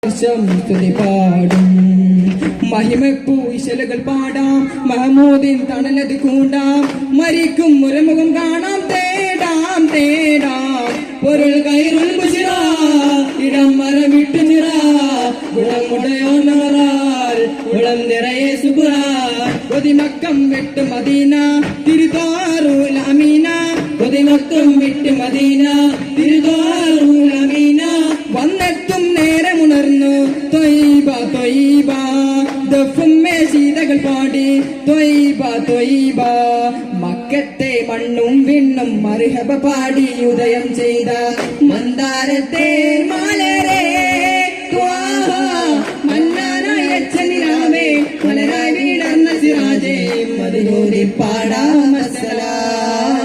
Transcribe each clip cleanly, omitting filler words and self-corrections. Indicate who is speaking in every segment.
Speaker 1: സ്തുതി പാടും മഹിമപ്പൂ ഇശലുകൾ പാടാം മഹമൂദിൻ തണലത് കൂടാം മരിക്കും മുരമുഖം കാണാം തേടാം തേടാം പൊരുൾ കയറുൽ ബുശിറ ഇടം മരമിട്ട് നിറ ഗുണമുടയോന്നവരാൽ ഗുണം നിറയെ സുബുറ ഒതിമക്കം വിട്ട് മദീന തിരുതാറുൽ അമീന ഒതിമക്കം വിട്ട് മദീന തിരുതാറുൽ അമീന വന്നെത്തും നേരമുണർന്നു ത്വയ്ബ ത്വയ്ബ ദഫുമ്മേ സീതകൾ പാടി ത്വയ്ബ ത്വയ്ബ മക്കത്തെ മണ്ണും വിണ്ണും മർഹബ പാടി ഉദയം ചെയ്ത മന്ദാരത്തെ മാലരെ മന്നാനായ ചനിരാവേ മലരായി വീടർന്ന സിറാജേ മധുഹൂരി പാടാം അസ്സലാം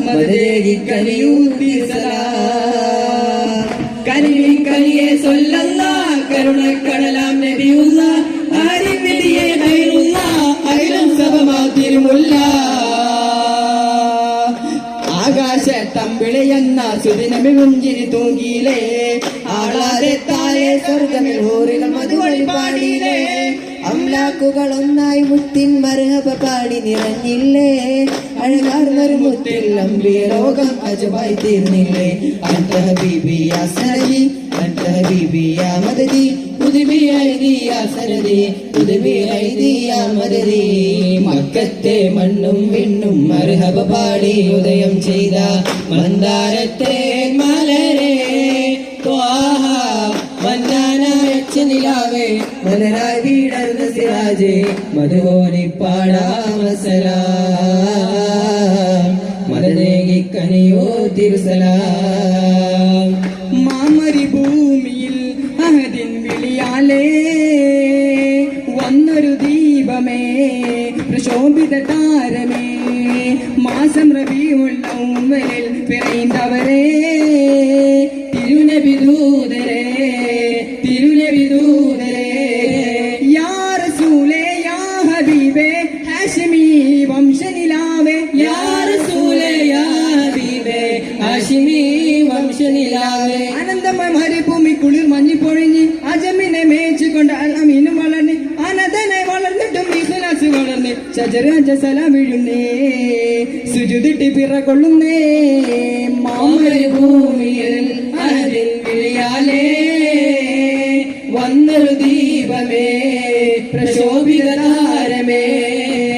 Speaker 1: മദരേകി കലിയൂത്തി സലാം കലിമി കലിയെ സൊല്ലല്ലാ കരുണക്കടലാം നബിയുള്ള അറിവിധിയെ ഖൈറുള്ള അയിലം സബമാ തിരുമുല്ല ആകാശ തമ്പിളയെന്ന സുദിനമിഴുഞ്ചിരി തൂങ്ങിയിലേ ആളാതെ താഴെ സ്വർഗമിൽ ഹൂറികൾ മധുവഴി പാടിയിലേ അംലാക്കുകൾ ഒന്നായി മുത്തിൻ മർഹബ പാടി നിറഞ്ഞില്ലേ അഴകാർന്നൊരു മുത്തിൽ അമ്പിയ രോഗം അജബായി തീർന്നില്ലേ അന്ത ഹബീബി യാ സനദി അന്ത ഹബീബി യാ മദദി ഉദ്ബി ഐദി യാ സനദി ഉദ്ബി ഐദി യാ മദദി മക്കത്തെ മണ്ണും വിണ്ണും മർഹബ പാടി ഉദയം ചെയ്ത മന്ദാരത്തെ മലരെ ത്വാഹ മന്നാനായ നിലാവേ മലരായി വീടർന്ന സിറാജേ മധുവോനി പാടാം സലാം മലനേകി കനിയോ തിരുസലാം മാമരി ഭൂമിയിൽ അഹദിൻ വിളിയാലേ വന്നൊരു ദീപമേ പ്രശോഭിത താരമേ മാസം റബീഉൽ അവ്വലിൽ പിറന്നവരേ തിരുനബി ദൂതരേ തിരുനബി ദൂതരേ യാ റസൂലേ യാ ഹബീബേ ഹാഷിമി വംശനിലാവേ യാ റസൂലേ യാ ഹബീബേ ഹാഷിമി വംശനിലാവേ ആനന്ദമയ മരുഭൂമി കുളിർ മഞ്ഞി പൊഴിഞ്ഞ് അജമിനെ മേച്ചുകൊണ്ട് അമീനും വളർന്ന് അനന്തനെ വളർന്നിട്ടും ഇഖ്ലാസ് വളർന്ന് ശജറജ സലാം വീഴുന്നേ സുജുദിട്ട് പിറകൊള്ളുന്നേ മാമരുഭൂമിയിൽ അതിൽ വിളിയാലേ വന്നൊരു ദീപമേ പ്രശോഭിത